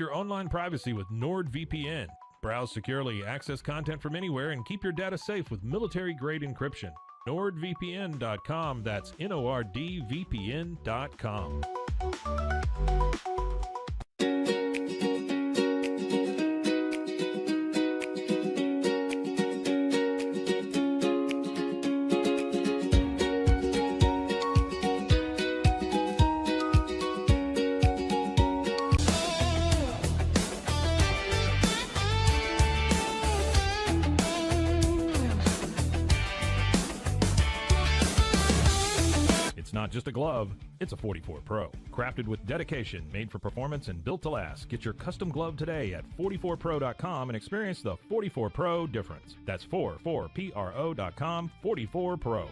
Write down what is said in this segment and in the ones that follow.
your online privacy with NordVPN. Browse securely, access content from anywhere, and keep your data safe with military-grade encryption. NordVPN.com. That's NORDVPN.com. It's not just a glove, it's a 44 Pro. Crafted with dedication, made for performance, and built to last. Get your custom glove today at 44pro.com and experience the 44 Pro difference. That's 44pro.com, 44 Pro.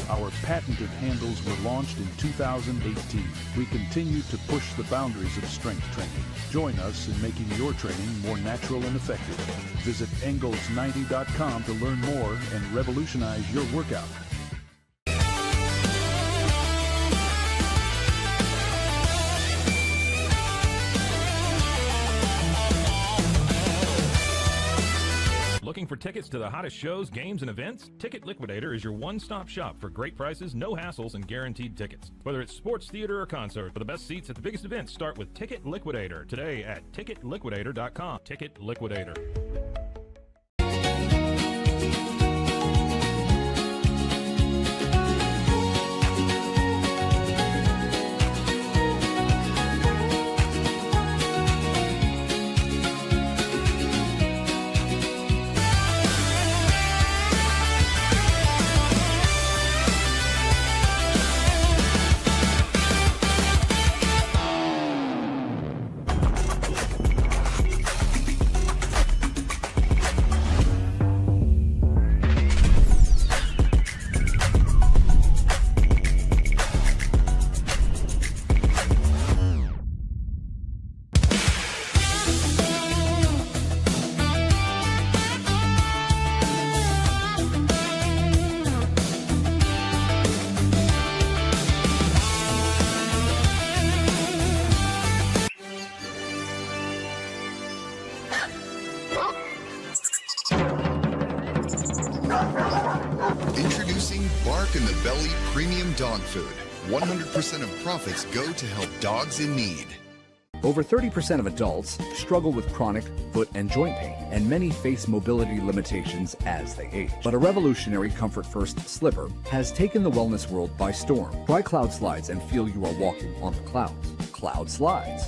Our patented handles were launched in 2018. We continue to push the boundaries of strength training. Join us in making your training more natural and effective. Visit Engels90.com to learn more and revolutionize your workout. Looking for tickets to the hottest shows, games, and events? Ticket Liquidator is your one-stop shop for great prices, no hassles, and guaranteed tickets. Whether it's sports, theater, or concert, for the best seats at the biggest events, start with Ticket Liquidator today at ticketliquidator.com. Ticket Liquidator. Introducing Bark in the Belly Premium Dog Food. 100% of profits go to help dogs in need. Over 30% of adults struggle with chronic foot and joint pain, and many face mobility limitations as they age. But a revolutionary Comfort First slipper has taken the wellness world by storm. Try Cloud Slides and feel you are walking on the clouds. Cloud Slides.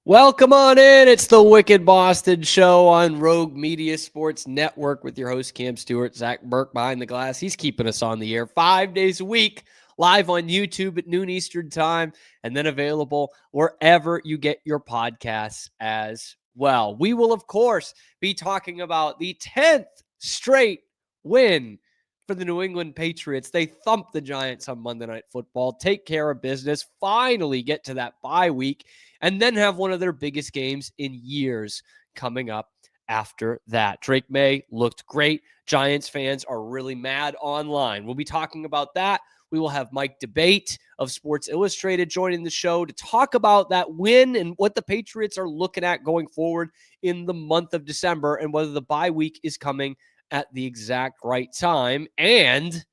Welcome on in. It's the Wicked Boston Show on Rogue Media Sports Network with your host, Cam Stuart. Zach Burke behind the glass. He's keeping us on the air 5 days a week, live on YouTube at noon Eastern time, and then available wherever you get your podcasts as well. We will, of course, be talking about the 10th straight win for the New England Patriots. They thumped the Giants on Monday Night Football, take care of business, finally get to that bye week, and then have one of their biggest games in years coming up after that. Drake Maye looked great. Giants fans are really mad online. We'll be talking about that. We will have Mike Debate of Sports Illustrated joining the show to talk about that win and what the Patriots are looking at going forward in the month of December and whether the bye week is coming at the exact right time. And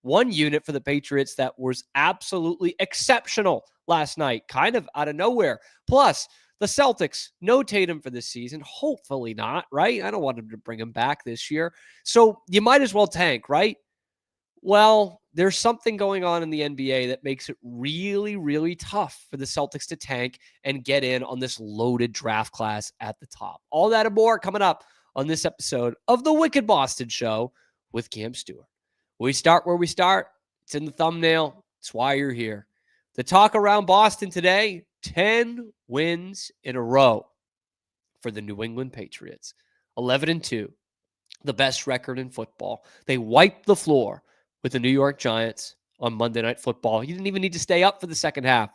one unit for the Patriots that was absolutely exceptional last night, kind of out of nowhere. Plus, the Celtics, no Tatum for this season. Hopefully not, right? I don't want him to bring him back this year. So you might as well tank, right? Well, there's something going on in the NBA that makes it really, really tough for the Celtics to tank and get in on this loaded draft class at the top. All that and more coming up on this episode of the Wicked Boston Show with Cam Stuart. We start where we start. It's in the thumbnail. It's why you're here. The talk around Boston today, 10 wins in a row for the New England Patriots. 11-2, the best record in football. They wiped the floor with the New York Giants on Monday Night Football. You didn't even need to stay up for the second half.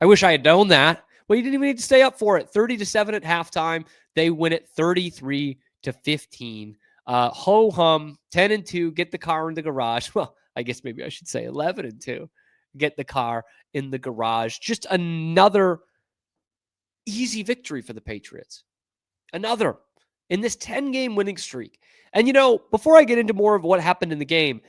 I wish I had known that, but you didn't even need to stay up for it. 30-7 at halftime. They win it 33-15. Ho-hum, 10-2, get the car in the garage. Well, I guess maybe I should say 11-2, get the car in the garage. Just another easy victory for the Patriots. Another in this 10-game winning streak. And, before I get into more of what happened in the game,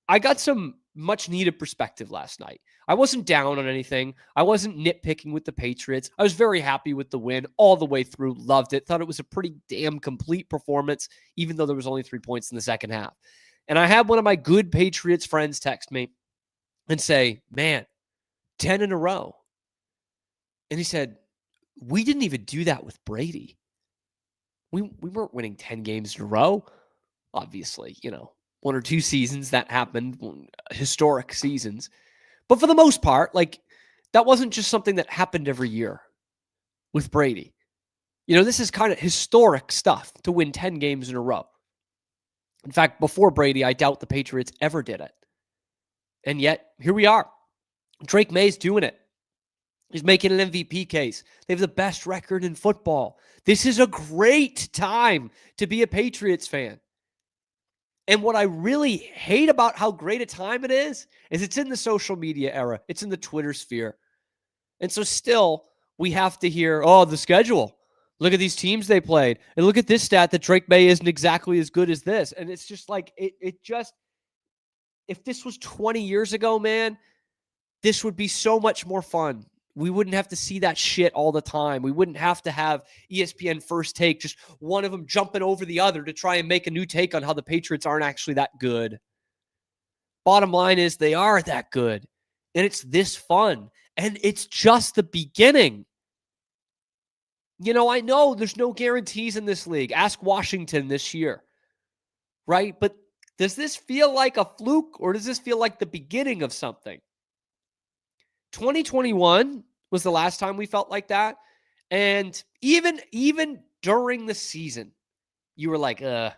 I got some much-needed perspective last night. I wasn't down on anything. I wasn't nitpicking with the Patriots. I was very happy with the win all the way through. Loved it. Thought it was a pretty damn complete performance, even though there was only 3 points in the second half. And I had one of my good Patriots friends text me and say, man, 10 in a row. And he said, we didn't even do that with Brady. We weren't winning 10 games in a row. Obviously, 1 or 2 seasons that happened, historic seasons. But for the most part, that wasn't just something that happened every year with Brady. This is kind of historic stuff to win 10 games in a row. In fact, before Brady, I doubt the Patriots ever did it. And yet, here we are. Drake Maye's doing it. He's making an MVP case. They have the best record in football. This is a great time to be a Patriots fan. And what I really hate about how great a time it is it's in the social media era. It's in the Twitter sphere. And so still, we have to hear, the schedule. Look at these teams they played. And look at this stat that Drake Maye isn't exactly as good as this. And it's just like, if this was 20 years ago, man, this would be so much more fun. We wouldn't have to see that shit all the time. We wouldn't have to have ESPN First Take, just one of them jumping over the other to try and make a new take on how the Patriots aren't actually that good. Bottom line is they are that good. And it's this fun. And it's just the beginning. I know there's no guarantees in this league. Ask Washington this year. Right? But does this feel like a fluke or does this feel like the beginning of something? 2021 was the last time we felt like that. And even during the season, you were like, I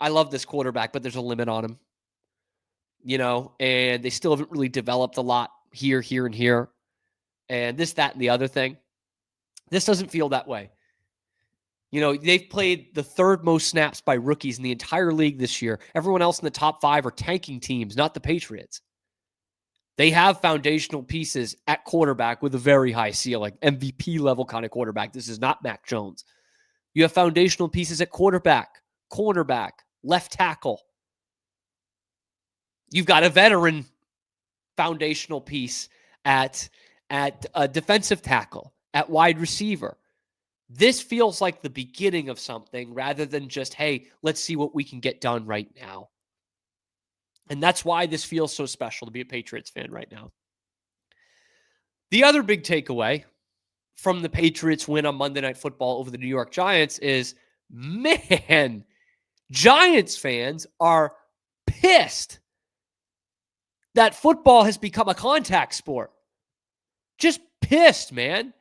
love this quarterback, but there's a limit on him. And they still haven't really developed a lot here, and here. And this, that, and the other thing. This doesn't feel that way. They've played the third most snaps by rookies in the entire league this year. Everyone else in the top 5 are tanking teams, not the Patriots. They have foundational pieces at quarterback with a very high ceiling, MVP level kind of quarterback. This is not Mac Jones. You have foundational pieces at quarterback, cornerback, left tackle. You've got a veteran foundational piece at a defensive tackle, at wide receiver. This feels like the beginning of something rather than just, hey, let's see what we can get done right now. And that's why this feels so special to be a Patriots fan right now. The other big takeaway from the Patriots win on Monday Night Football over the New York Giants is, man, Giants fans are pissed that football has become a contact sport. Just pissed, man.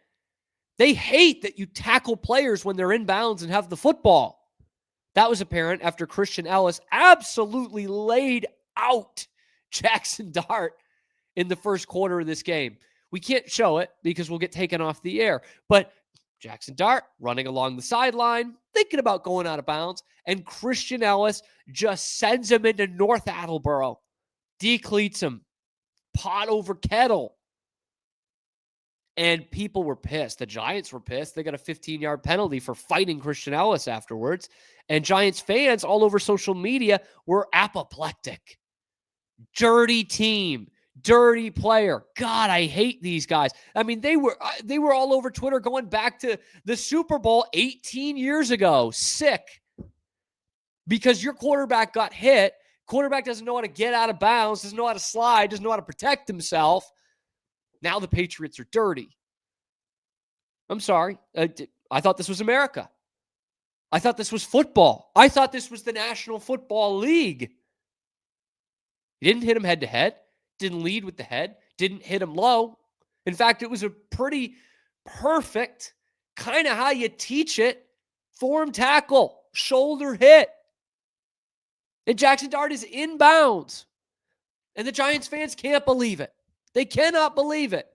They hate that you tackle players when they're inbounds and have the football. That was apparent after Christian Ellis absolutely laid out Jaxson Dart in the first quarter of this game. We can't show it because we'll get taken off the air. But Jaxson Dart running along the sideline, thinking about going out of bounds, and Christian Ellis just sends him into North Attleboro, decleats him, pot over kettle. And people were pissed. The Giants were pissed. They got a 15-yard penalty for fighting Christian Ellis afterwards. And Giants fans all over social media were apoplectic. Dirty team, dirty player. God, I hate these guys. I mean, they were all over Twitter going back to the Super Bowl 18 years ago. Sick. Because your quarterback got hit. Quarterback doesn't know how to get out of bounds, doesn't know how to slide, doesn't know how to protect himself. Now the Patriots are dirty. I'm sorry. I thought this was America. I thought this was football. I thought this was the National Football League. He didn't hit him head to head, didn't lead with the head, didn't hit him low. In fact, it was a pretty perfect, kind of how you teach it, form tackle, shoulder hit. And Jaxson Dart is inbounds. And the Giants fans can't believe it. They cannot believe it.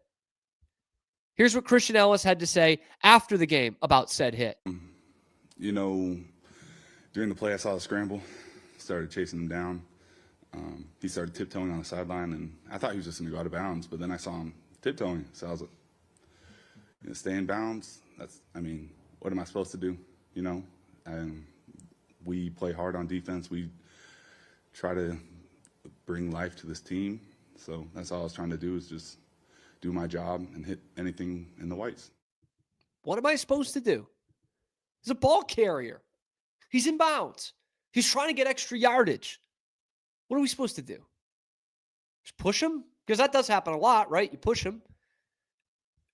Here's what Christian Ellis had to say after the game about said hit. You know, during the play, I saw the scramble, started chasing him down. He started tiptoeing on the sideline, and I thought he was just going to go out of bounds, but then I saw him tiptoeing. So I was like, stay in bounds? What am I supposed to do? You know, we play hard on defense. We try to bring life to this team. So that's all I was trying to do, is just do my job and hit anything in the whites. What am I supposed to do? He's a ball carrier. He's in bounds. He's trying to get extra yardage. What are we supposed to do? Just push him? Because that does happen a lot, right? You push him.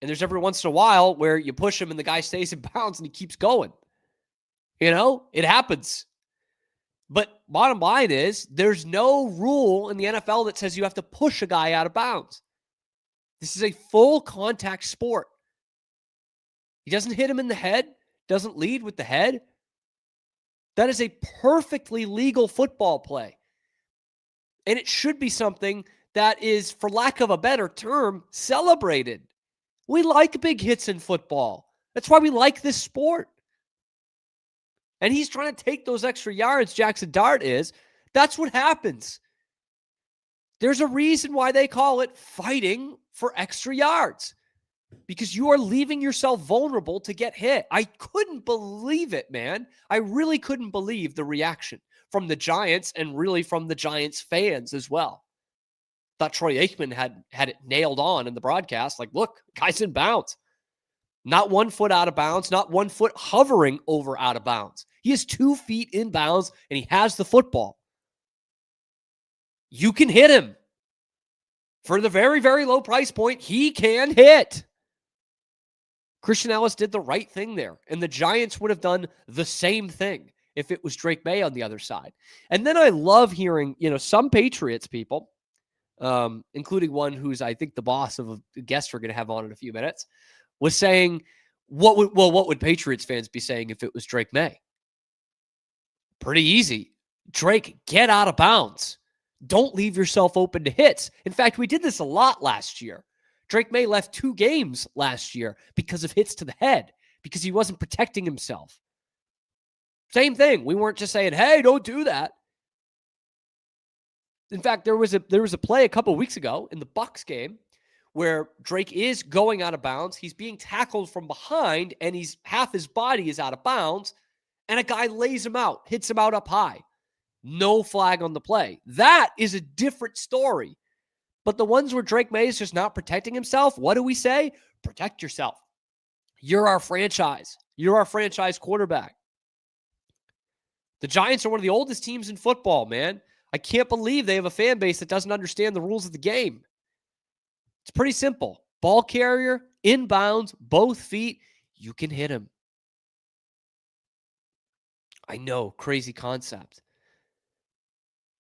And there's every once in a while where you push him and the guy stays in bounds and he keeps going. You know, it happens. But bottom line is, there's no rule in the NFL that says you have to push a guy out of bounds. This is a full contact sport. He doesn't hit him in the head, doesn't lead with the head. That is a perfectly legal football play. And it should be something that is, for lack of a better term, celebrated. We like big hits in football. That's why we like this sport. And he's trying to take those extra yards, Jaxson Dart is. That's what happens. There's a reason why they call it fighting for extra yards. Because you are leaving yourself vulnerable to get hit. I couldn't believe it, man. I really couldn't believe the reaction from the Giants and really from the Giants fans as well. Thought Troy Aikman had it nailed on in the broadcast. Like, look, guy's in bounds. Not 1 foot out of bounds, not 1 foot hovering over out of bounds. He is 2 feet in bounds and he has the football. You can hit him. For the very, very low price point, he can hit. Christian Ellis did the right thing there. And the Giants would have done the same thing if it was Drake Maye on the other side. And then I love hearing, some Patriots people, including one who's, I think, the boss of a guest we're going to have on in a few minutes, was saying, what would Patriots fans be saying if it was Drake Maye? Pretty easy. Drake, get out of bounds. Don't leave yourself open to hits. In fact, we did this a lot last year. Drake Maye left 2 games last year because of hits to the head, because he wasn't protecting himself. Same thing. We weren't just saying, hey, don't do that. In fact, there was a play a couple of weeks ago in the Bucs game where Drake is going out of bounds. He's being tackled from behind, and half his body is out of bounds, and a guy lays him out, hits him out up high. No flag on the play. That is a different story. But the ones where Drake Maye is just not protecting himself, what do we say? Protect yourself. You're our franchise. You're our franchise quarterback. The Giants are one of the oldest teams in football, man. I can't believe they have a fan base that doesn't understand the rules of the game. It's pretty simple. Ball carrier, inbounds, both feet, you can hit him. I know, crazy concept.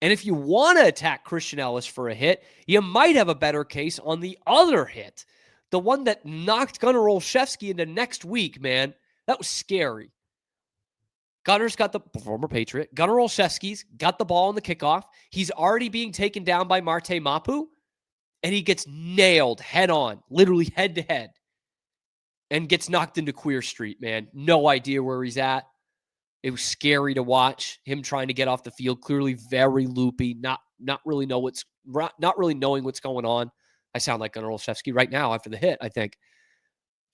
And if you want to attack Christian Ellis for a hit, you might have a better case on the other hit. The one that knocked Gunnar Olszewski into next week, man. That was scary. Gunner's got the former Patriot. Gunnar Olszewski's got the ball on the kickoff. He's already being taken down by Marte Mapu. And he gets nailed head on, literally head to head. And gets knocked into Queer Street, man. No idea where he's at. It was scary to watch him trying to get off the field. Clearly very loopy. Not really knowing what's going on. I sound like Gunnar Olszewski right now after the hit, I think.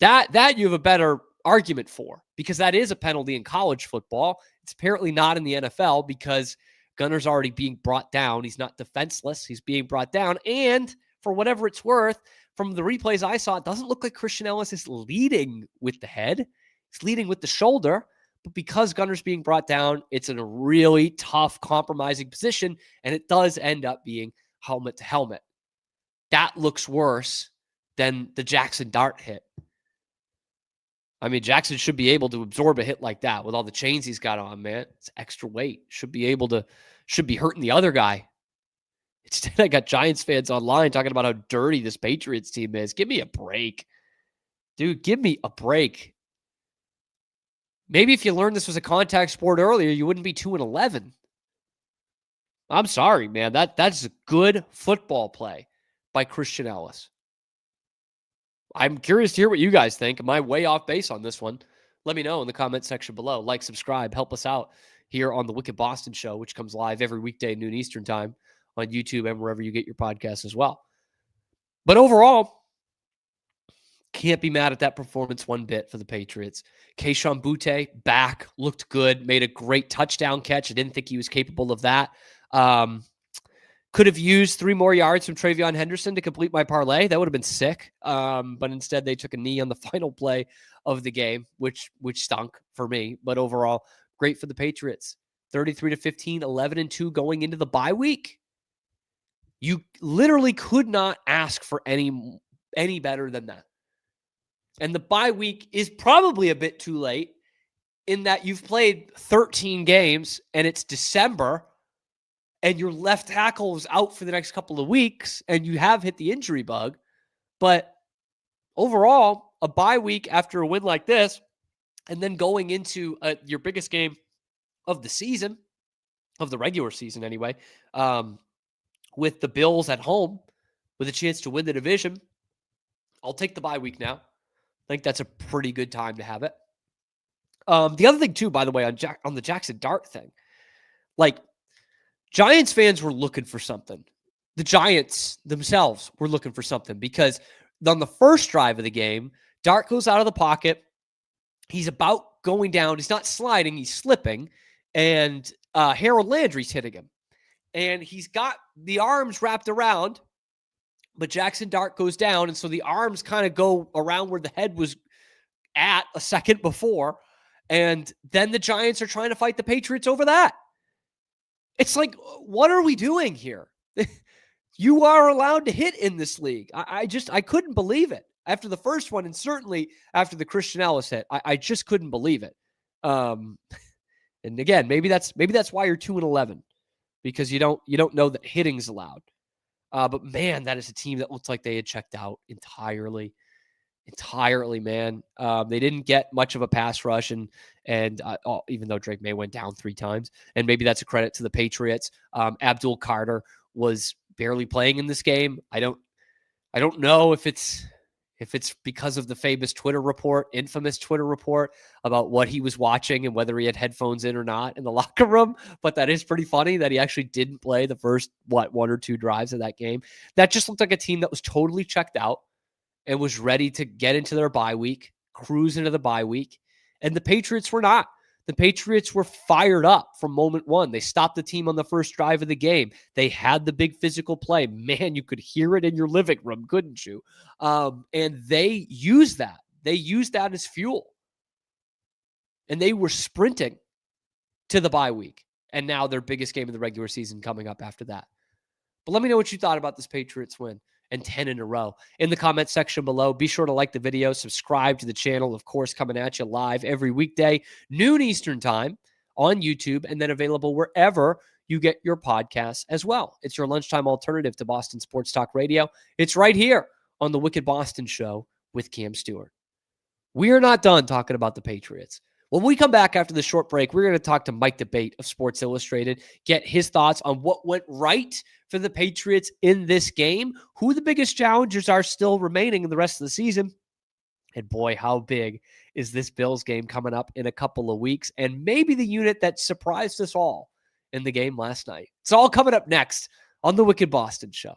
That you have a better argument for, because that is a penalty in college football. It's apparently not in the NFL because Gunner's already being brought down. He's not defenseless. He's being brought down. And for whatever it's worth, from the replays I saw, it doesn't look like Christian Ellis is leading with the head. He's leading with the shoulder. But because Gunner's being brought down, it's in a really tough, compromising position, and it does end up being helmet to helmet. That looks worse than the Jaxson Dart hit. I mean, Jaxson should be able to absorb a hit like that with all the chains he's got on, man. It's extra weight. Should be hurting the other guy. Instead, I got Giants fans online talking about how dirty this Patriots team is. Give me a break. Dude, give me a break. Maybe if you learned this was a contact sport earlier, you wouldn't be 2-11. I'm sorry, man. That's a good football play by Christian Ellis. I'm curious to hear what you guys think. Am I way off base on this one? Let me know in the comment section below. Like, subscribe, help us out here on the Wicked Boston Show, which comes live every weekday at noon Eastern time on YouTube and wherever you get your podcasts as well. But overall, can't be mad at that performance one bit for the Patriots. Kayshon Boutte back, looked good, made a great touchdown catch. I didn't think he was capable of that. Could have used 3 more yards from Travion Henderson to complete my parlay. That would have been sick. But instead, they took a knee on the final play of the game, which stunk for me. But overall, great for the Patriots. 33-15, 11-2 going into the bye week. You literally could not ask for any better than that. And the bye week is probably a bit too late in that you've played 13 games and it's December and your left tackle is out for the next couple of weeks and you have hit the injury bug. But overall, a bye week after a win like this and then going into your biggest game of the season, of the regular season anyway, with the Bills at home with a chance to win the division, I'll take the bye week now. I think that's a pretty good time to have it. The other thing, too, by the way, on the Jaxson Dart thing, like, Giants fans were looking for something. The Giants themselves were looking for something because on the first drive of the game, Dart goes out of the pocket. He's about going down. He's not sliding. He's slipping. And Harold Landry's hitting him. And he's got the arms wrapped around, but Jaxson Dart goes down. And so the arms kind of go around where the head was at a second before. And then the Giants are trying to fight the Patriots over that. It's like, what are we doing here? You are allowed to hit in this league. I couldn't believe it after the first one. And certainly after the Christian Ellis hit, I just couldn't believe it. And again, maybe that's why you're 2-11, because you don't know that hitting's allowed. But man, that is a team that looks like they had checked out entirely, man. They didn't get much of a pass rush, and even though Drake Maye went down 3 times, and maybe that's a credit to the Patriots. Abdul Carter was barely playing in this game. I don't know if it's because of the infamous Twitter report about what he was watching and whether he had headphones in or not in the locker room. But that is pretty funny that he actually didn't play the first, 1 or 2 drives of that game. That just looked like a team that was totally checked out and was ready to get into their bye week, cruise into the bye week. And the Patriots were not. The Patriots were fired up from moment one. They stopped the team on the first drive of the game. They had the big physical play. Man, you could hear it in your living room, couldn't you? And they used that. They used that as fuel. And they were sprinting to the bye week. And now their biggest game of the regular season coming up after that. But let me know what you thought about this Patriots win. And 10 in a row. In the comment section below, be sure to like the video, subscribe to the channel, of course, coming at you live every weekday, noon Eastern time on YouTube, and then available wherever you get your podcasts as well. It's your lunchtime alternative to Boston Sports Talk Radio. It's right here on the Wicked Boston Show with Cam Stuart. We are not done talking about the Patriots. When we come back after the short break, we're going to talk to Mike DeBate of Sports Illustrated, get his thoughts on what went right for the Patriots in this game, who the biggest challengers are still remaining in the rest of the season, and boy, how big is this Bills game coming up in a couple of weeks, and maybe the unit that surprised us all in the game last night. It's all coming up next on the Wicked Boston Show.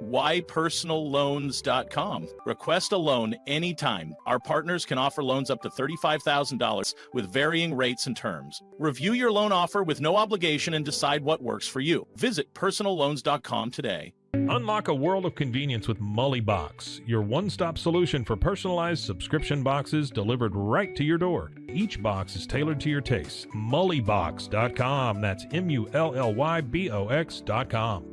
whypersonalloans.com. Request a loan anytime. Our partners can offer loans up to $35,000 with varying rates and terms. Review your loan offer with no obligation and decide what works for you. Visit personalloans.com today. Unlock a world of convenience with Mully Box, your one-stop solution for personalized subscription boxes delivered right to your door. Each box is tailored to your taste. Mullybox.com. That's MULLYBOX.com.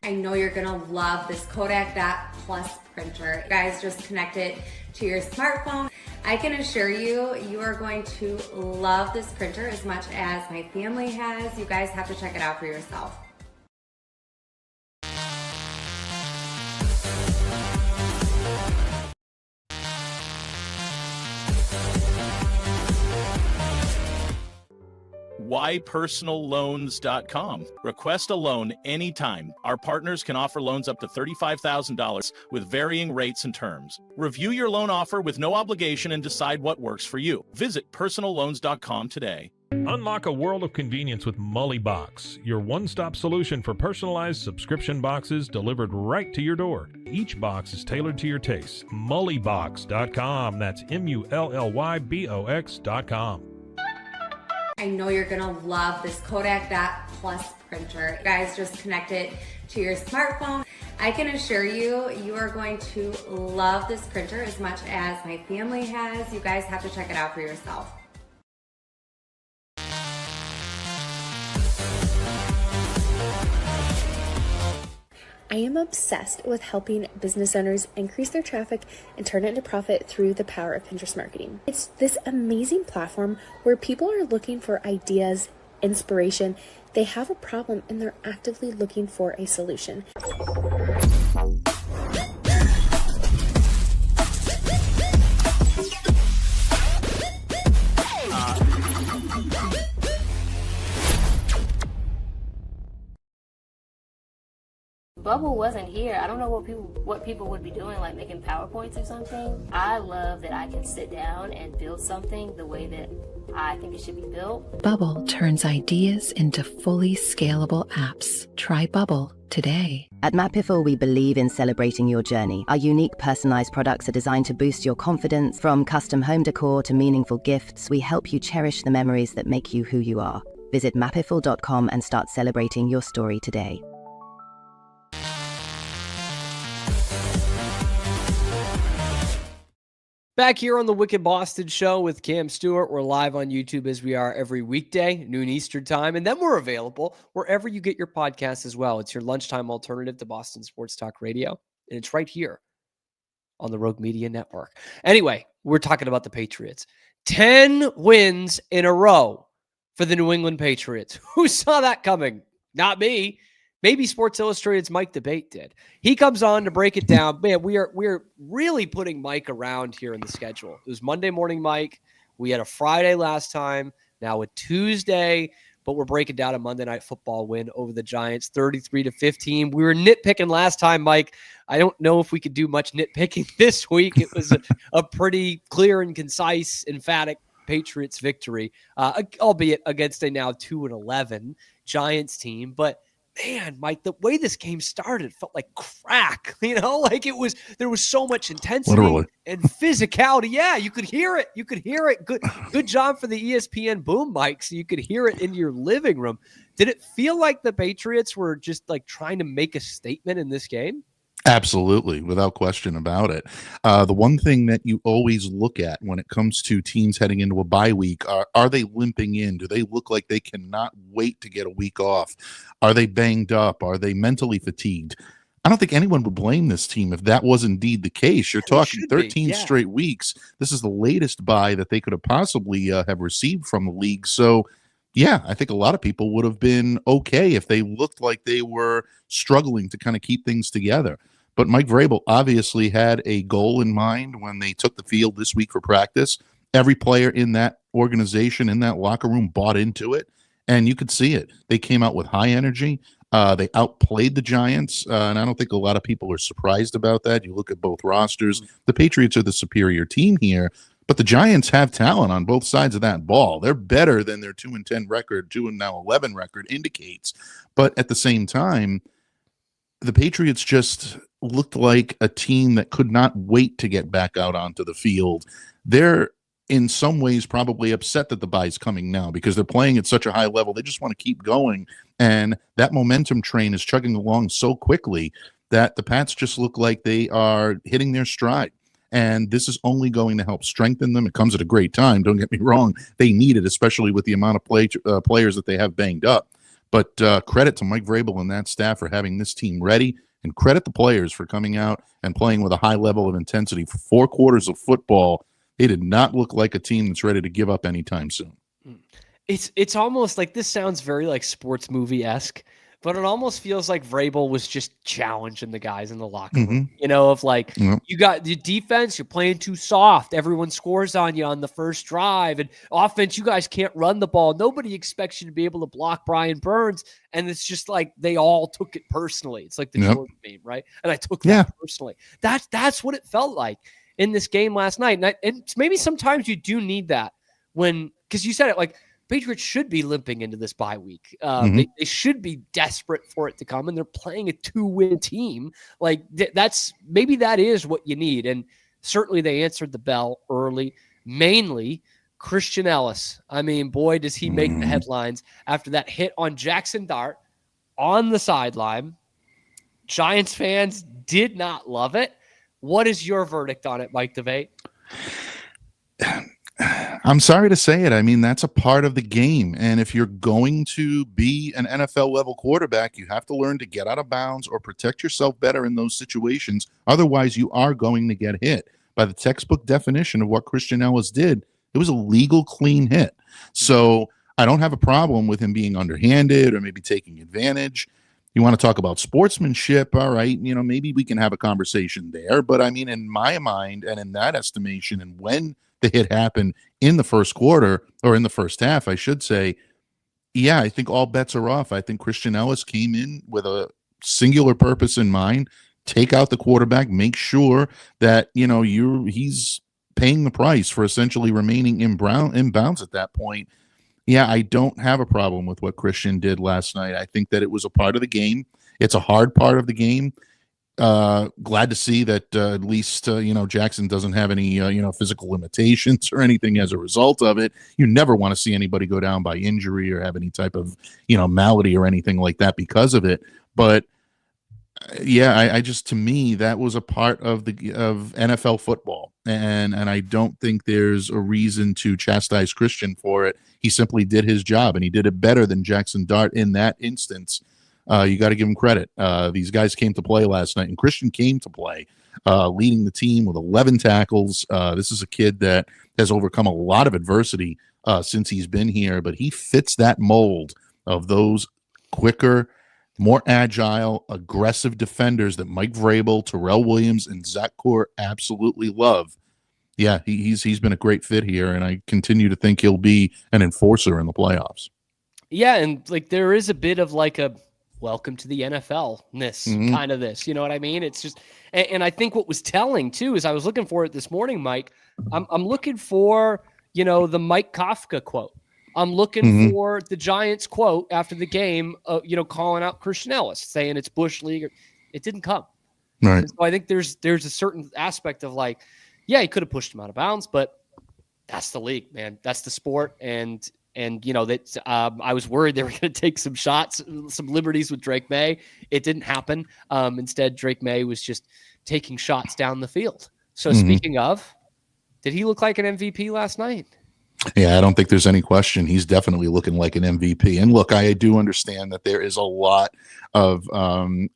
I know you're gonna love this Kodak Dot Plus printer. You guys just connect it to your smartphone. I can assure you, you are going to love this printer as much as my family has. You guys have to check it out for yourself. whypersonalloans.com. Request a loan anytime. Our partners can offer loans up to $35,000 with varying rates and terms. Review your loan offer with no obligation and decide what works for you. Visit personalloans.com today. Unlock a world of convenience with Mully Box, your one-stop solution for personalized subscription boxes delivered right to your door. Each box is tailored to your taste. Mullybox.com. That's MULLYBOX.com. I know you're gonna love this Kodak Dot Plus printer. You guys just connect it to your smartphone. I can assure you, you are going to love this printer as much as my family has. You guys have to check it out for yourself. I am obsessed with helping business owners increase their traffic and turn it into profit through the power of Pinterest marketing. It's this amazing platform where people are looking for ideas, inspiration, they have a problem, and they're actively looking for a solution. Bubble wasn't here. I don't know what people would be doing, like making PowerPoints or something. I love that I can sit down and build something the way that I think it should be built. Bubble turns ideas into fully scalable apps. Try Bubble today. At Mapiful, we believe in celebrating your journey. Our unique personalized products are designed to boost your confidence. From custom home decor to meaningful gifts, we help you cherish the memories that make you who you are. Visit mapiful.com and start celebrating your story today. Back here on the Wicked Boston Show with Cam Stuart. We're live on YouTube as we are every weekday, noon Eastern time. And then we're available wherever you get your podcasts as well. It's your lunchtime alternative to Boston Sports Talk Radio. And it's right here on the Rogue Media Network. Anyway, we're talking about the Patriots. 10 wins in a row for the New England Patriots. Who saw that coming? Not me. Maybe Sports Illustrated's Mike Debate did. He comes on to break it down. Man, we're really putting Mike around here in the schedule. It was Monday morning, Mike. We had a Friday last time, now a Tuesday, but we're breaking down a Monday Night Football win over the Giants, 33-15. We were nitpicking last time, Mike. I don't know if we could do much nitpicking this week. It was a pretty clear and concise, emphatic Patriots victory, albeit against a now 2-11 Giants team. But man, Mike, the way this game started felt like crack, like there was so much intensity and physicality. Yeah, you could hear it. Good job for the ESPN boom mic. So you could hear it in your living room. Did it feel like the Patriots were just like trying to make a statement in this game? Absolutely, without question about it. The one thing that you always look at when it comes to teams heading into a bye week, are they limping in? Do they look like they cannot wait to get a week off? Are they banged up? Are they mentally fatigued? I don't think anyone would blame this team if that was indeed the case. You're talking 13 straight weeks. This is the latest bye that they could have possibly have received from the league. So, yeah, I think a lot of people would have been okay if they looked like they were struggling to kind of keep things together. But Mike Vrabel obviously had a goal in mind when they took the field this week for practice. Every player in that organization, in that locker room, bought into it, and you could see it. They came out with high energy. They outplayed the Giants, and I don't think a lot of people are surprised about that. You look at both rosters. The Patriots are the superior team here, but the Giants have talent on both sides of that ball. They're better than their 2-10 record, 2-11 record indicates. But at the same time, the Patriots just looked like a team that could not wait to get back out onto the field. They're in some ways probably upset that the bye is coming now because they're playing at such a high level. They just want to keep going. And that momentum train is chugging along so quickly that the Pats just look like they are hitting their stride. And this is only going to help strengthen them. It comes at a great time. Don't get me wrong. They need it, especially with the amount of players that they have banged up. But credit to Mike Vrabel and that staff for having this team ready, and credit the players for coming out and playing with a high level of intensity. For 4 quarters of football, they did not look like a team that's ready to give up anytime soon. It's almost like, this sounds very like sports movie-esque, but it almost feels like Vrabel was just challenging the guys in the locker room. You know, of like, you got the defense, you're playing too soft. Everyone scores on you on the first drive. And offense, you guys can't run the ball. Nobody expects you to be able to block Brian Burns. And it's just like they all took it personally. It's like the Jordan meme, right? And I took that personally. That's what it felt like in this game last night. And maybe sometimes you do need that because you said it, like, Patriots should be limping into this bye week. They should be desperate for it to come, and they're playing a 2-win team. Like, maybe that is what you need. And certainly they answered the bell early, mainly Christian Ellis. I mean, boy, does he make the headlines after that hit on Jaxson Dart on the sideline. Giants fans did not love it. What is your verdict on it, Mike DeVate? I'm sorry to say it. I mean, that's a part of the game. And if you're going to be an NFL level quarterback, you have to learn to get out of bounds or protect yourself better in those situations. Otherwise, you are going to get hit. By the textbook definition of what Christian Ellis did, it was a legal, clean hit. So I don't have a problem with him being underhanded or maybe taking advantage. You want to talk about sportsmanship, all right, maybe we can have a conversation there. But I mean, in my mind and in that estimation, and when the hit happened in the first quarter, or in the first half, I should say, I think all bets are off. I think Christian Ellis came in with a singular purpose in mind: take out the quarterback, make sure that he's paying the price for essentially remaining in bounds at that point. I don't have a problem with what Christian did last night. I think that it was a part of the game. It's a hard part of the game. Glad to see that at least Jaxson doesn't have any physical limitations or anything as a result of it. You never want to see anybody go down by injury or have any type of malady or anything like that because of it. But I just, to me, that was a part of NFL football, and I don't think there's a reason to chastise Christian for it. He simply did his job, and he did it better than Jaxson Dart in that instance. You got to give him credit. These guys came to play last night, and Christian came to play, leading the team with 11 tackles. This is a kid that has overcome a lot of adversity since he's been here, but he fits that mold of those quicker, more agile, aggressive defenders that Mike Vrabel, Terrell Williams, and Zach Core absolutely love. He's been a great fit here, and I continue to think he'll be an enforcer in the playoffs. Yeah, and like there is a bit of like a welcome to the NFL-ness kind of this. You know what I mean? It's just, and I think what was telling too is I was looking for it this morning, Mike. I'm looking for the Mike Kafka quote. I'm looking for the Giants quote after the game, calling out Christian Ellis, saying it's Bush League. It didn't come. Right. And so I think there's a certain aspect of like, he could have pushed him out of bounds, but that's the league, man. That's the sport. And that I was worried they were going to take some shots, some liberties with Drake Maye. It didn't happen. Instead, Drake Maye was just taking shots down the field. So speaking of, did he look like an MVP last night? Yeah, I don't think there's any question. He's definitely looking like an MVP. And look, I do understand that there is a lot of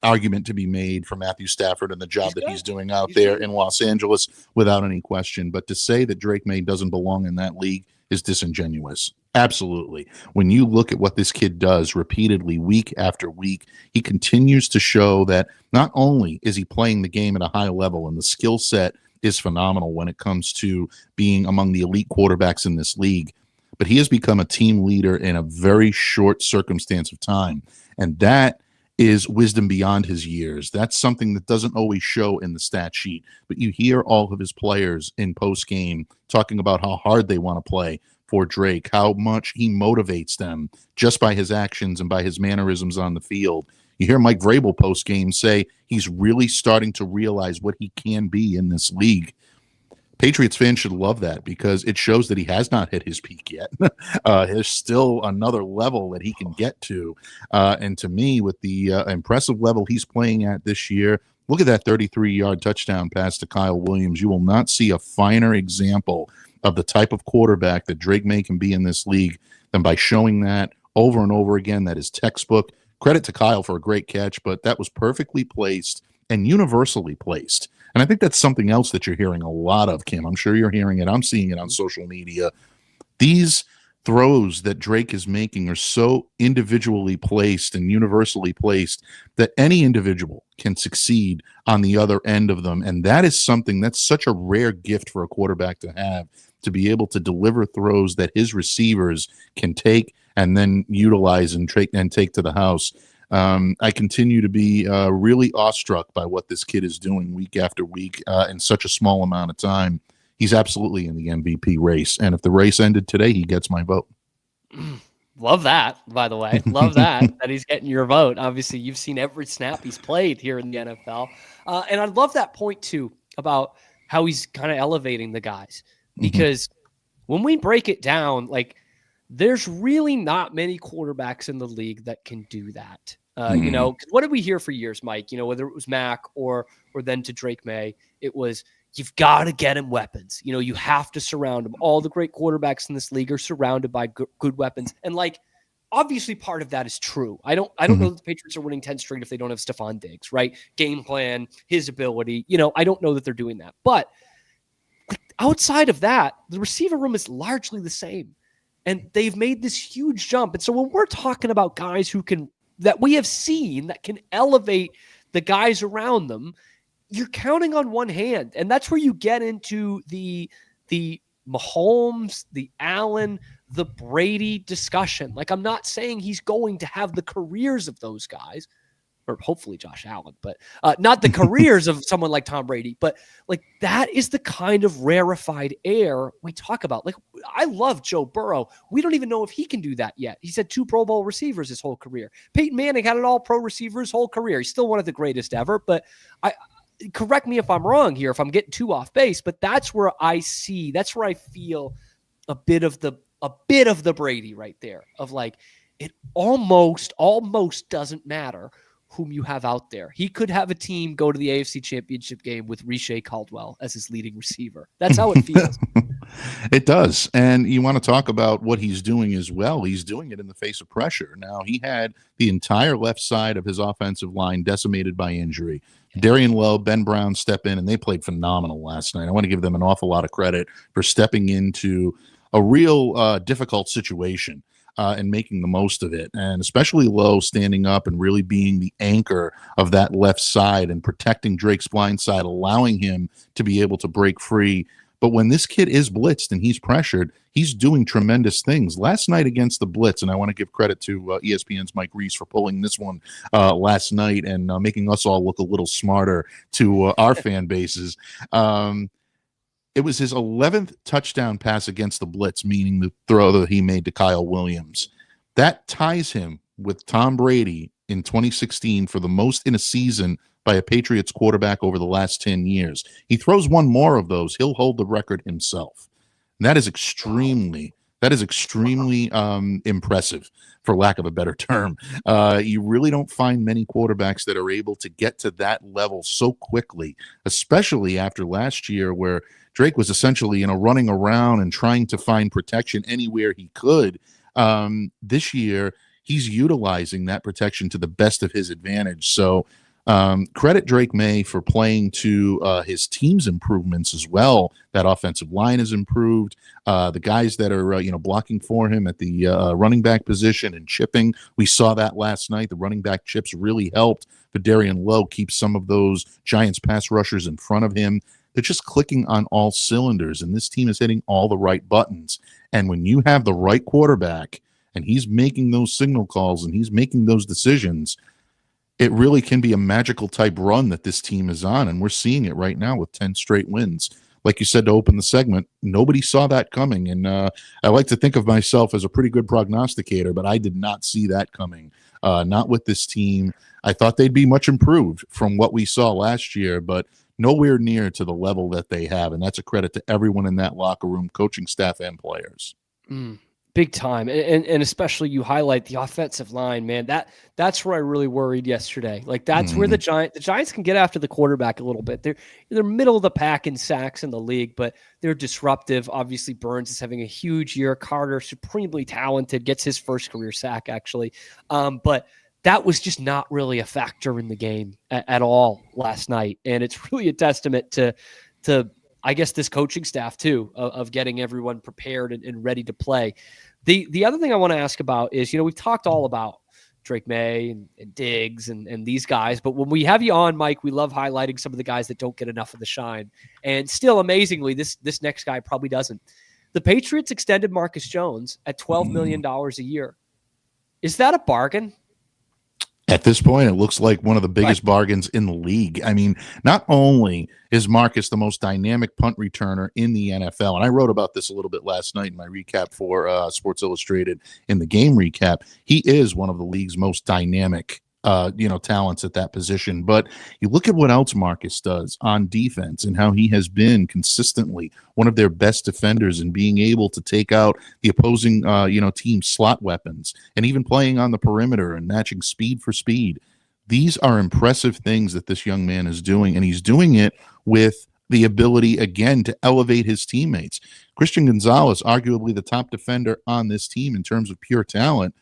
argument to be made for Matthew Stafford and the job that he's doing out there in Los Angeles, without any question. But to say that Drake Maye doesn't belong in that league is disingenuous. Absolutely. When you look at what this kid does repeatedly, week after week, he continues to show that not only is he playing the game at a high level, and the skill set is phenomenal when it comes to being among the elite quarterbacks in this league, but he has become a team leader in a very short circumstance of time. And that is wisdom beyond his years. That's something that doesn't always show in the stat sheet, but you hear all of his players in post game talking about how hard they want to play for Drake, how much he motivates them just by his actions and by his mannerisms on the field. You hear Mike Vrabel post game say he's really starting to realize what he can be in this league. Patriots fans should love that because it shows that he has not hit his peak yet. There's still another level that he can get to. And to me, with the impressive level he's playing at this year, look at that 33-yard touchdown pass to Kyle Williams. You will not see a finer example of the type of quarterback that Drake Maye can be in this league than by showing that over and over again. That is textbook. Credit to Kyle for a great catch, but that was perfectly placed and universally placed. And I think that's something else that you're hearing a lot of, Kim. I'm sure you're hearing it. I'm seeing it on social media. These throws that Drake is making are so individually placed and universally placed that any individual can succeed on the other end of them. And that is something that's such a rare gift for a quarterback to have, to be able to deliver throws that his receivers can take and then utilize and take to the house. I continue to be really awestruck by what this kid is doing week after week in such a small amount of time. He's absolutely in the MVP race. And if the race ended today, he gets my vote. Love that, by the way. Love that he's getting your vote. Obviously, you've seen every snap he's played here in the NFL. And I love that point, too, about how he's kind of elevating the guys. Because when we break it down, like, there's really not many quarterbacks in the league that can do that. You know, what did we hear for years, Mike? You know, whether it was Mac or then to Drake Maye, it was, you've got to get him weapons. You know, you have to surround him. All the great quarterbacks in this league are surrounded by good weapons. And like, obviously part of that is true. I don't know that the Patriots are winning 10 straight if they don't have Stephon Diggs, right? Game plan, his ability, you know, I don't know that they're doing that. But outside of that, the receiver room is largely the same. And they've made this huge jump. And so when we're talking about guys that we have seen that can elevate the guys around them, you're counting on one hand. And that's where you get into the Mahomes, the Allen, the Brady discussion. Like, I'm not saying he's going to have the careers of those guys, or hopefully Josh Allen, but not the careers of someone like Tom Brady. But like, that is the kind of rarefied air we talk about. Like, I love Joe Burrow. We don't even know if he can do that yet. He's had 2 Pro Bowl receivers his whole career. Peyton Manning had an all-pro receiver his whole career. He's still one of the greatest ever, but correct me if I'm wrong here, if I'm getting too off base, but that's where I feel a bit of the Brady right there, of like, it almost doesn't matter whom you have out there. He could have a team go to the AFC Championship game with Riche Caldwell as his leading receiver. That's how it feels. It does. And you want to talk about what he's doing as well. He's doing it in the face of pressure. Now, he had the entire left side of his offensive line decimated by injury. Darian Lowe, Ben Brown step in, and they played phenomenal last night. I want to give them an awful lot of credit for stepping into a real difficult situation and making the most of it. And especially Lowe standing up and really being the anchor of that left side and protecting Drake's blind side, allowing him to be able to break free. But when this kid is blitzed and he's pressured, he's doing tremendous things. Last night against the blitz, and I want to give credit to ESPN's Mike Reese for pulling this one last night and making us all look a little smarter to our fan bases. It was his 11th touchdown pass against the blitz, meaning the throw that he made to Kyle Williams. That ties him with Tom Brady in 2016 for the most in a season by a Patriots quarterback over the last 10 years. He throws one more of those, he'll hold the record himself. And that is extremely impressive, for lack of a better term. You really don't find many quarterbacks that are able to get to that level so quickly, especially after last year where Drake was essentially, running around and trying to find protection anywhere he could. This year, he's utilizing that protection to the best of his advantage. So credit Drake Maye for playing to his team's improvements as well. That offensive line has improved. The guys that are blocking for him at the running back position and chipping, we saw that last night. The running back chips really helped. But Darian Lowe keeps some of those Giants pass rushers in front of him. They're just clicking on all cylinders, and this team is hitting all the right buttons. And when you have the right quarterback and he's making those signal calls and he's making those decisions, it really can be a magical type run that this team is on. And we're seeing it right now with 10 straight wins. Like you said to open the segment, nobody saw that coming. And I like to think of myself as a pretty good prognosticator, but I did not see that coming not with this team. I thought they'd be much improved from what we saw last year, but nowhere near to the level that they have. And that's a credit to everyone in that locker room, coaching staff and players. Big time. And especially you highlight the offensive line, man. That's where I really worried yesterday. Like that's where the Giants can get after the quarterback a little bit. They're middle of the pack in sacks in the league, but they're disruptive. Obviously, Burns is having a huge year. Carter, supremely talented, gets his first career sack, actually. But that was just not really a factor in the game at all last night. And it's really a testament to I guess this coaching staff too, of getting everyone prepared and ready to play. The other thing I want to ask about is, we've talked all about Drake Maye and Diggs and these guys, but when we have you on, Mike, we love highlighting some of the guys that don't get enough of the shine. And still, amazingly, this next guy probably doesn't. The Patriots extended Marcus Jones at $12 million a year. Is that a bargain? At this point, it looks like one of the biggest bargains in the league. I mean, not only is Marcus the most dynamic punt returner in the NFL, and I wrote about this a little bit last night in my recap for Sports Illustrated in the game recap, he is one of the league's most dynamic talents at that position. But you look at what else Marcus does on defense and how he has been consistently one of their best defenders and being able to take out the opposing, team's slot weapons and even playing on the perimeter and matching speed for speed. These are impressive things that this young man is doing, and he's doing it with the ability, again, to elevate his teammates. Christian Gonzalez, arguably the top defender on this team in terms of pure talent,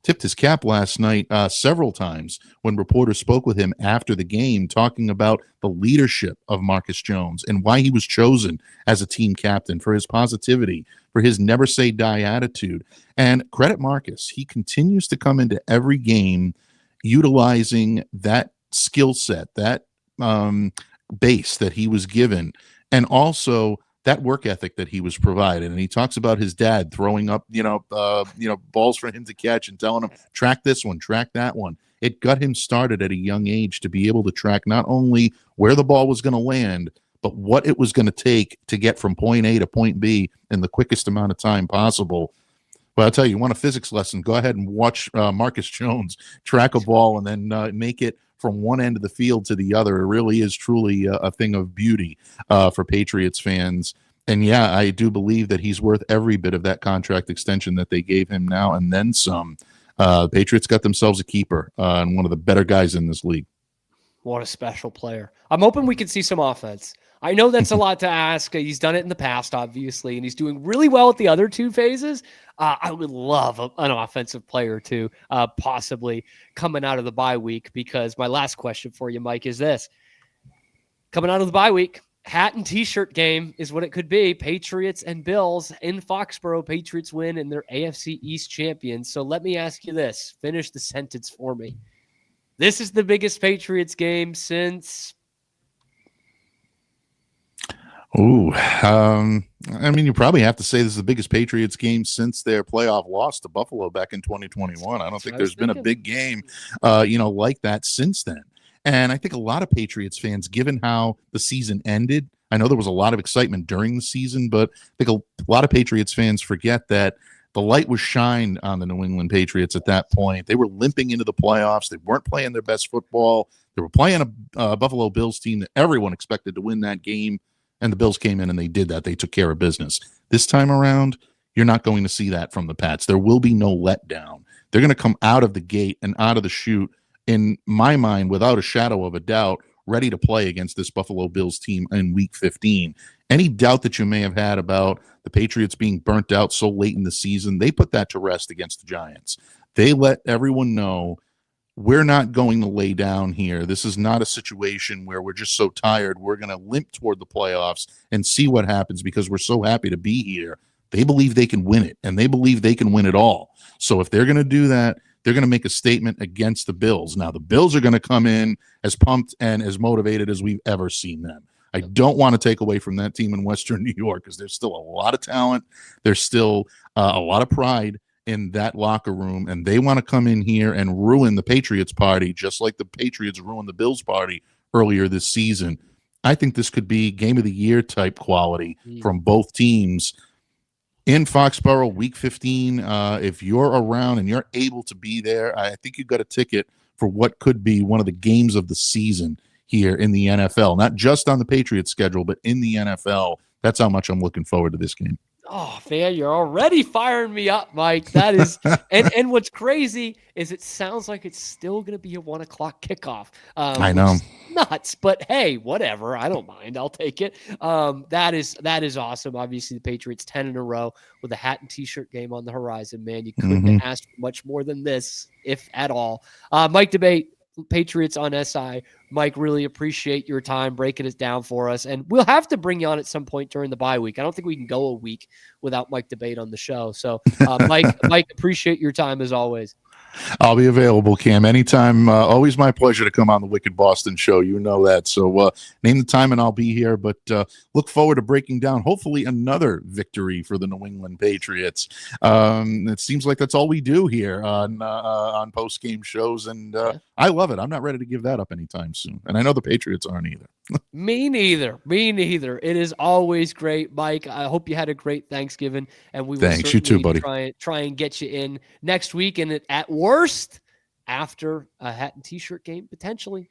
tipped his cap last night several times when reporters spoke with him after the game, talking about the leadership of Marcus Jones and why he was chosen as a team captain, for his positivity, for his never say die attitude. And credit Marcus, he continues to come into every game utilizing that skill set, that base that he was given, and also that work ethic that he was provided. And he talks about his dad throwing up, balls for him to catch and telling him, track this one, track that one. It got him started at a young age to be able to track not only where the ball was going to land, but what it was going to take to get from point A to point B in the quickest amount of time possible. Well, I'll tell you, you want a physics lesson, go ahead and watch Marcus Jones track a ball and then make it from one end of the field to the other. It really is truly a thing of beauty for Patriots fans. And yeah, I do believe that he's worth every bit of that contract extension that they gave him now and then some. Patriots got themselves a keeper and one of the better guys in this league. What a special player. I'm hoping we can see some offense. I know that's a lot to ask. He's done it in the past, obviously, and he's doing really well at the other two phases. I would love an offensive player too, possibly coming out of the bye week, because my last question for you, Mike, is this. Coming out of the bye week, hat and t-shirt game is what it could be. Patriots and Bills in Foxborough. Patriots win and they're AFC East champions. So let me ask you this. Finish the sentence for me. This is the biggest Patriots game since... you probably have to say this is the biggest Patriots game since their playoff loss to Buffalo back in 2021. I don't think there's been a big game, like that since then. And I think a lot of Patriots fans, given how the season ended, I know there was a lot of excitement during the season, but I think a lot of Patriots fans forget that the light was shined on the New England Patriots at that point. They were limping into the playoffs. They weren't playing their best football. They were playing a Buffalo Bills team that everyone expected to win that game. And the Bills came in and they did that. They took care of business. This time around, you're not going to see that from the Pats. There will be no letdown. They're going to come out of the gate and out of the chute, in my mind, without a shadow of a doubt, ready to play against this Buffalo Bills team in Week 15. Any doubt that you may have had about the Patriots being burnt out so late in the season, they put that to rest against the Giants. They let everyone know, we're not going to lay down here. This is not a situation where we're just so tired. We're going to limp toward the playoffs and see what happens because we're so happy to be here. They believe they can win it, and they believe they can win it all. So if they're going to do that, they're going to make a statement against the Bills. Now, the Bills are going to come in as pumped and as motivated as we've ever seen them. I don't want to take away from that team in Western New York because there's still a lot of talent. There's still a lot of pride in that locker room, and they want to come in here and ruin the Patriots party just like the Patriots ruined the Bills party earlier this season. I think this could be game of the year type quality from both teams. in Foxborough, week 15. If you're around and you're able to be there, I think you got a ticket for what could be one of the games of the season here in the NFL, not just on the Patriots schedule, but in the NFL. That's how much I'm looking forward to this game. Oh, man, you're already firing me up, Mike. That is, and what's crazy is it sounds like it's still going to be a 1 o'clock kickoff. I know. Nuts, but hey, whatever. I don't mind. I'll take it. That is awesome. Obviously, the Patriots 10 in a row with a hat and T-shirt game on the horizon, man. You couldn't ask for much more than this, if at all. Mike Debate, Patriots on SI. Mike, really appreciate your time breaking it down for us. And we'll have to bring you on at some point during the bye week. I don't think we can go a week without Mike Debate on the show. So, Mike, appreciate your time as always. I'll be available, Cam, anytime. Always my pleasure to come on the Wicked Boston Show. You know that. So name the time and I'll be here. But look forward to breaking down, hopefully, another victory for the New England Patriots. It seems like that's all we do here on post-game shows. And I love it. I'm not ready to give that up anytime soon. And I know the Patriots aren't either. Me neither. It is always great, Mike. I hope you had a great Thanksgiving, and we will Thanks, you too, buddy. Try and get you in next week, and at worst, after a hat and T-shirt game, potentially.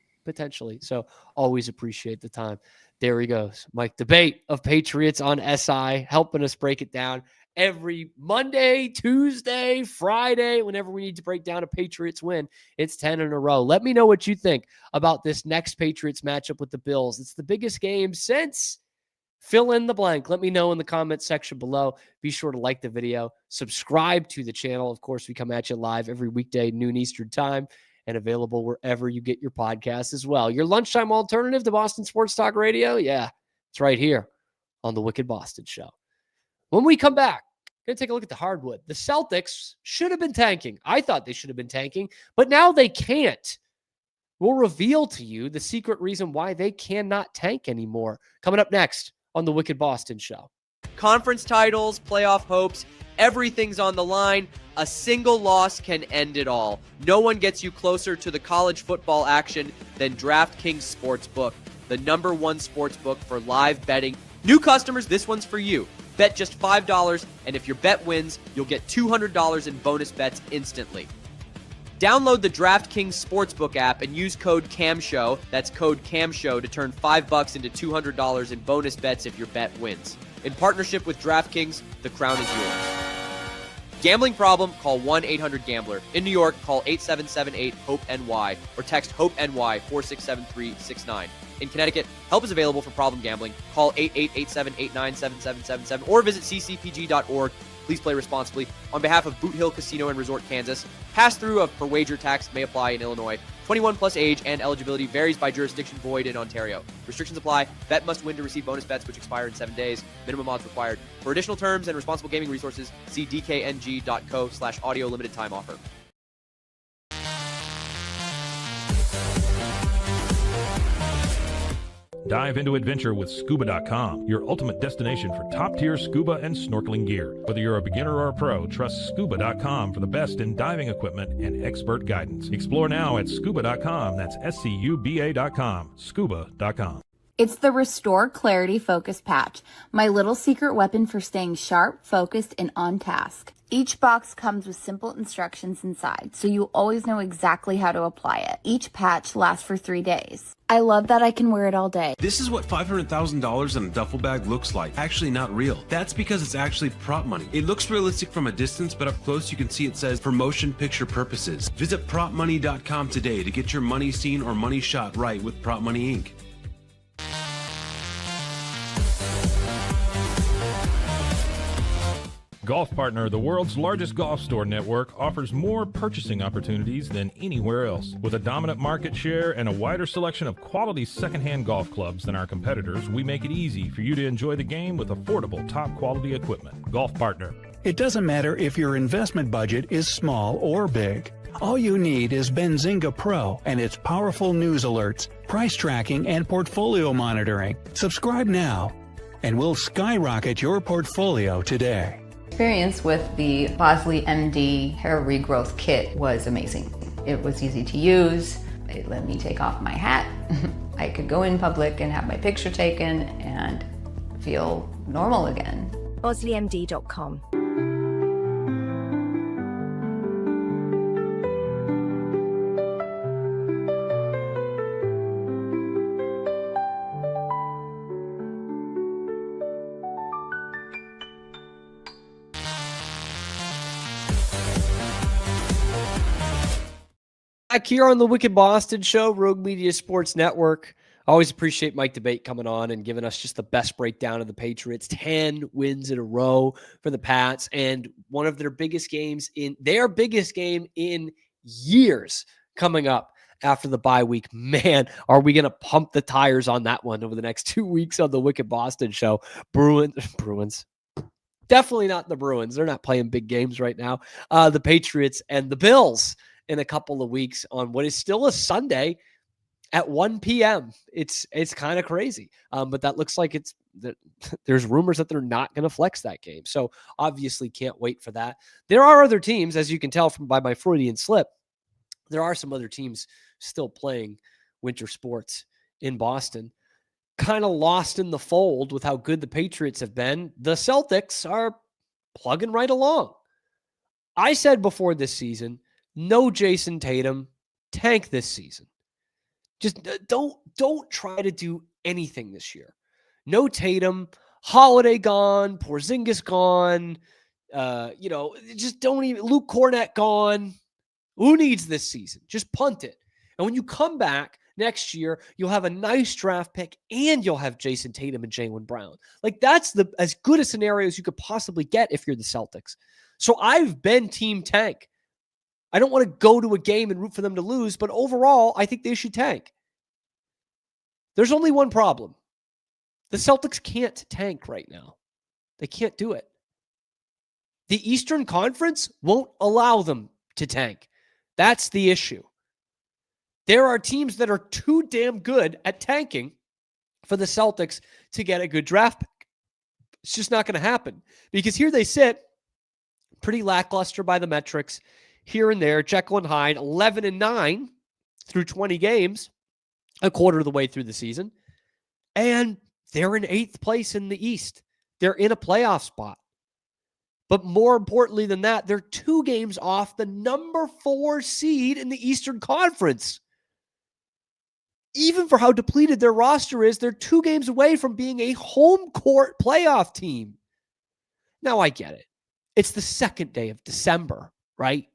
So always appreciate the time. There he goes, Mike Debate of Patriots on SI, helping us break it down every Monday, Tuesday, Friday, whenever we need to break down a Patriots win. It's 10 in a row. Let me know what you think about this next Patriots matchup with the Bills. It's the biggest game since fill in the blank. Let me know in the comments section below. Be sure to like the video, subscribe to the channel. Of course, we come at you live every weekday, noon Eastern time, and available wherever you get your podcasts as well. Your lunchtime alternative to Boston Sports Talk Radio? Yeah, it's right here on the Wicked Boston Show. When we come back, we're going to take a look at the hardwood. The Celtics should have been tanking. I thought they should have been tanking, but now they can't. We'll reveal to you the secret reason why they cannot tank anymore. Coming up next on the Wicked Boston Show. Conference titles, playoff hopes, everything's on the line. A single loss can end it all. No one gets you closer to the college football action than DraftKings Sportsbook, the #1 sportsbook for live betting. New customers, this one's for you. Bet just $5, and if your bet wins, you'll get $200 in bonus bets instantly. Download the DraftKings Sportsbook app and use code CAMSHOW, that's code CAMSHOW, to turn $5 into $200 in bonus bets if your bet wins. In partnership with DraftKings, the crown is yours. Gambling problem? Call 1-800-GAMBLER. In New York, call 8778-HOPE-NY or text HOPE-NY 467369. In Connecticut, help is available for problem gambling. Call 888-878-9777 or visit ccpg.org. Please play responsibly. On behalf of Boot Hill Casino and Resort, Kansas, pass-through of per wager tax may apply in Illinois. 21 plus age and eligibility varies by jurisdiction, void in Ontario. Restrictions apply. Bet must win to receive bonus bets which expire in 7 days. Minimum odds required. For additional terms and responsible gaming resources, see dkng.co/audio limited time offer. Dive into adventure with scuba.com, your ultimate destination for top-tier scuba and snorkeling gear. Whether you're a beginner or a pro, trust scuba.com for the best in diving equipment and expert guidance. Explore now at scuba.com. That's SCUBA.com. Scuba.com. It's the Restore Clarity Focus Patch, my little secret weapon for staying sharp, focused, and on task. Each box comes with simple instructions inside, so you always know exactly how to apply it. Each patch lasts for 3 days. I love that I can wear it all day. This is what $500,000 in a duffel bag looks like. Actually not real. That's because it's actually prop money. It looks realistic from a distance, but up close you can see it says for motion picture purposes. Visit propmoney.com today to get your money seen or money shot right with Prop Money Inc. Golf Partner, the world's largest golf store network, offers more purchasing opportunities than anywhere else. With a dominant market share and a wider selection of quality secondhand golf clubs than our competitors, we make it easy for you to enjoy the game with affordable, top-quality equipment. Golf Partner. It doesn't matter if your investment budget is small or big. All you need is Benzinga Pro and its powerful news alerts, price tracking, and portfolio monitoring. Subscribe now, and we'll skyrocket your portfolio today. Experience with the Bosley MD hair regrowth kit was amazing. It was easy to use. It let me take off my hat. I could go in public and have my picture taken and feel normal again. BosleyMD.com. Back here on the Wicked Boston Show, Rogue Media Sports Network. I always appreciate Mike Debate coming on and giving us just the best breakdown of the Patriots. 10 wins in a row for the Pats, and one of their biggest games in their biggest game in years coming up after the bye week. Man, are we going to pump the tires on that one over the next 2 weeks on the Wicked Boston Show? Bruins. Definitely not the Bruins. They're not playing big games right now. The Patriots and the Bills in a couple of weeks on what is still a Sunday at 1 p.m. It's kind of crazy. But that looks like there's rumors that they're not going to flex that game. So obviously can't wait for that. There are other teams, as you can tell by my Freudian slip, there are some other teams still playing winter sports in Boston. Kind of lost in the fold with how good the Patriots have been. The Celtics are plugging right along. I said before this season, no Jayson Tatum, tank this season. Just don't try to do anything this year. No Tatum, Holiday gone, Porzingis gone, just don't even, Luke Cornett gone. Who needs this season? Just punt it. And when you come back next year, you'll have a nice draft pick and you'll have Jayson Tatum and Jaylen Brown. Like that's as good a scenario as you could possibly get if you're the Celtics. So I've been team tank. I don't want to go to a game and root for them to lose, but overall, I think they should tank. There's only one problem. The Celtics can't tank right now. They can't do it. The Eastern Conference won't allow them to tank. That's the issue. There are teams that are too damn good at tanking for the Celtics to get a good draft pick. It's just not going to happen because here they sit, pretty lackluster by the metrics. Here and there, Jekyll and Hyde, 11-9 through 20 games, a quarter of the way through the season. And they're in 8th place in the East. They're in a playoff spot. But more importantly than that, they're 2 games off the number 4 seed in the Eastern Conference. Even for how depleted their roster is, they're 2 games away from being a home court playoff team. Now, I get it. It's the second day of December, right?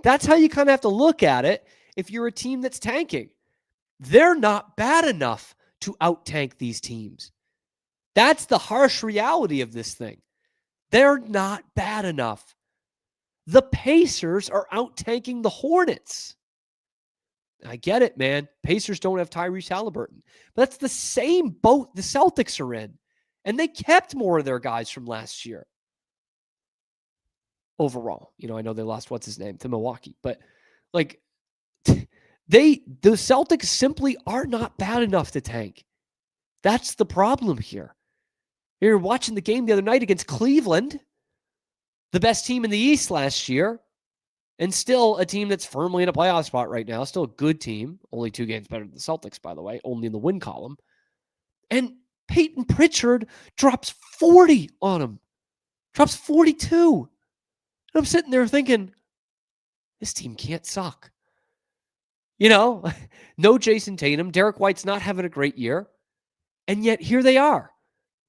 That's how you kind of have to look at it if you're a team that's tanking. They're not bad enough to out-tank these teams. That's the harsh reality of this thing. They're not bad enough. The Pacers are out-tanking the Hornets. I get it, man. Pacers don't have Tyrese Halliburton. But that's the same boat the Celtics are in. And they kept more of their guys from last year. Overall, I know they lost what's his name to Milwaukee, but the Celtics simply are not bad enough to tank. That's the problem here. You're watching the game the other night against Cleveland, the best team in the East last year, and still a team that's firmly in a playoff spot right now. Still a good team. Only 2 games better than the Celtics, by the way, only in the win column. And Peyton Pritchard drops 40 on him. Drops 42. And I'm sitting there thinking, this team can't suck. No Jayson Tatum. Derek White's not having a great year. And yet here they are.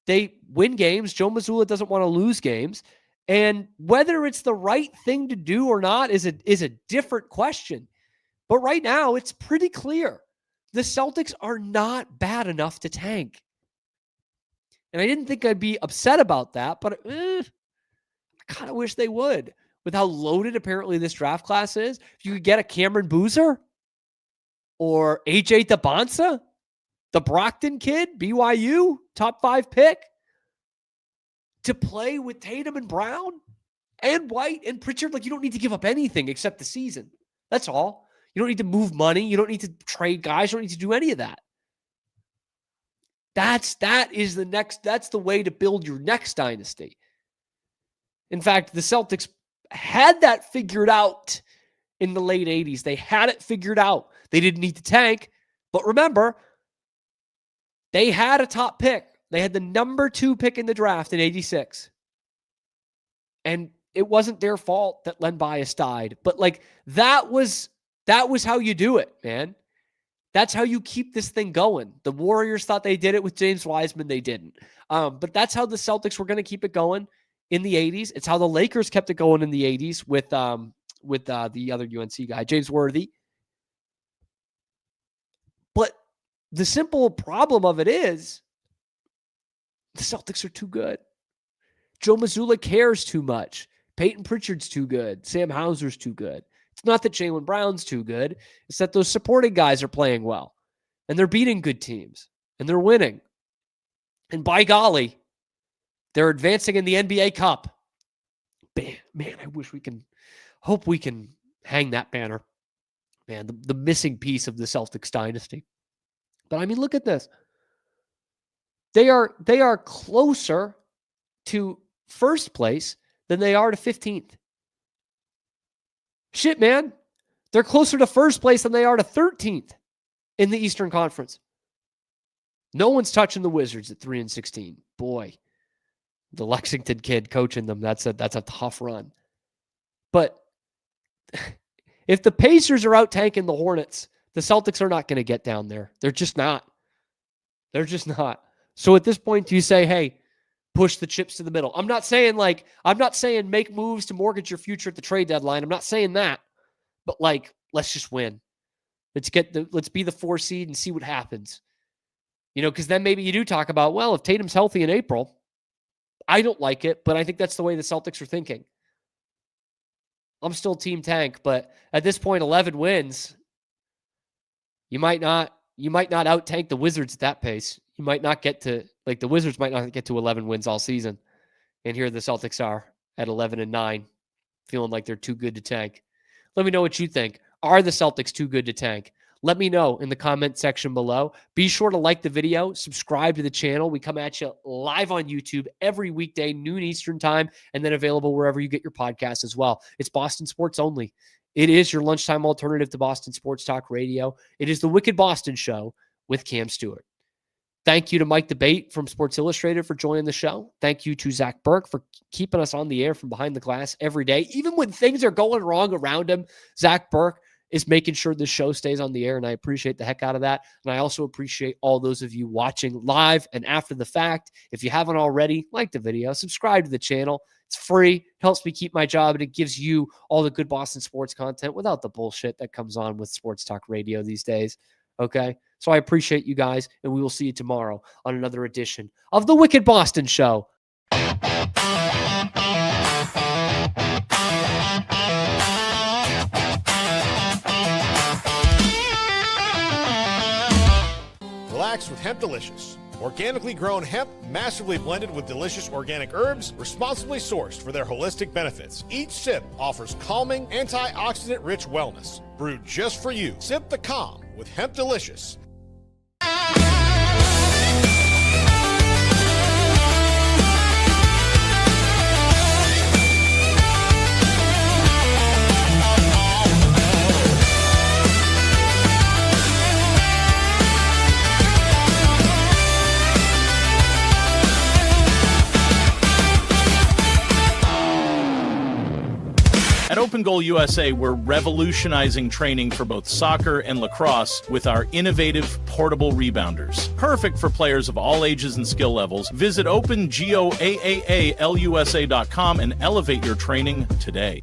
They win games. Joe Mazzulla doesn't want to lose games. And whether it's the right thing to do or not is a different question. But right now, it's pretty clear. The Celtics are not bad enough to tank. And I didn't think I'd be upset about that, but I kind of wish they would. With how loaded apparently this draft class is. If you could get a Cameron Boozer or AJ Debonsa, the Brockton kid, BYU, top 5 pick, to play with Tatum and Brown and White and Pritchard, you don't need to give up anything except the season. That's all. You don't need to move money. You don't need to trade guys. You don't need to do any of that. That's the way to build your next dynasty. In fact, the Celtics had that figured out in the late 80s. They had it figured out. They didn't need to tank. But remember, they had a top pick. They had the number 2 pick in the draft in 86. And it wasn't their fault that Len Bias died. But like that was how you do it, man. That's how you keep this thing going. The Warriors thought they did it with James Wiseman. They didn't. But that's how the Celtics were going to keep it going in the 80s. It's how the Lakers kept it going in the 80s with the other UNC guy, James Worthy. But the simple problem of it is the Celtics are too good. Joe Mazzulla cares too much. Peyton Pritchard's too good. Sam Hauser's too good. It's not that Jaylen Brown's too good. It's that those supporting guys are playing well. And they're beating good teams. And they're winning. And by golly, they're advancing in the NBA Cup. Man, I wish hope we can hang that banner. Man, the missing piece of the Celtics dynasty. But I mean, look at this. They are closer to first place than they are to 15th. Shit, man. They're closer to first place than they are to 13th in the Eastern Conference. No one's touching the Wizards at 3-16. Boy, the Lexington kid coaching them, that's a tough run. But if the Pacers are out tanking the Hornets, the Celtics are not going to get down there. They're just not. So at this point, do you say, hey, push the chips to the middle? I'm not saying make moves to mortgage your future at the trade deadline. I'm not saying that. But let's just win. Let's be the 4 seed and see what happens. Because then maybe you do talk about, well, if Tatum's healthy in April, I don't like it, but I think that's the way the Celtics are thinking. I'm still team tank, but at this point, 11 wins. You might not out tank the Wizards at that pace. You might not get to, the Wizards might not get to 11 wins all season. And here the Celtics are at 11-9, feeling like they're too good to tank. Let me know what you think. Are the Celtics too good to tank? Let me know in the comment section below. Be sure to like the video, subscribe to the channel. We come at you live on YouTube every weekday, noon Eastern time, and then available wherever you get your podcasts as well. It's Boston Sports Only. It is your lunchtime alternative to Boston Sports Talk Radio. It is the Wicked Boston Show with Cam Stuart. Thank you to Mike DeBate from Sports Illustrated for joining the show. Thank you to Zach Burke for keeping us on the air from behind the glass every day. Even when things are going wrong around him, Zach Burke is making sure the show stays on the air, and I appreciate the heck out of that. And I also appreciate all those of you watching live and after the fact. If you haven't already, like the video, subscribe to the channel. It's free. It helps me keep my job, and it gives you all the good Boston sports content without the bullshit that comes on with sports talk radio these days. Okay? So I appreciate you guys, and we will see you tomorrow on another edition of the Wicked Boston Show. Relax with Hemp Delicious. Organically grown hemp, massively blended with delicious organic herbs, responsibly sourced for their holistic benefits. Each sip offers calming, antioxidant-rich wellness. Brewed just for you. Sip the calm with Hemp Delicious. At Open Goal USA, we're revolutionizing training for both soccer and lacrosse with our innovative portable rebounders. Perfect for players of all ages and skill levels. Visit OpenGOAAALUSA.com and elevate your training today.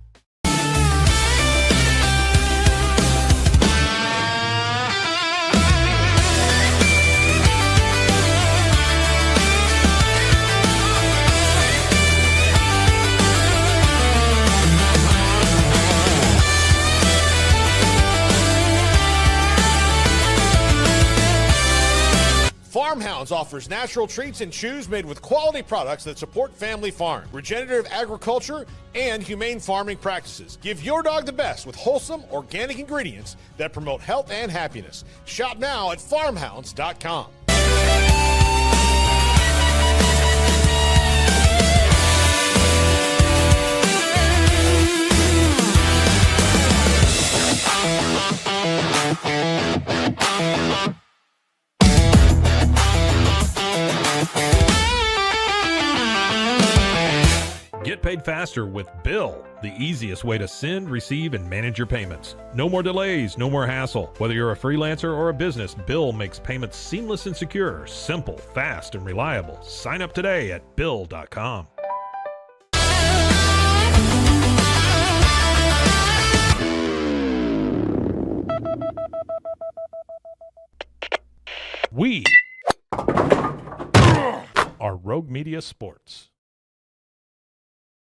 Farmhounds offers natural treats and chews made with quality products that support family farm, regenerative agriculture, and humane farming practices. Give your dog the best with wholesome, organic ingredients that promote health and happiness. Shop now at farmhounds.com. Get Get paid faster with Bill, the easiest way to send, receive, and manage your payments. No more delays, no more hassle. Whether you're a freelancer or a business, Bill makes payments seamless and secure, simple, fast, and reliable. Sign up today at Bill.com. We are Rogue Media Sports.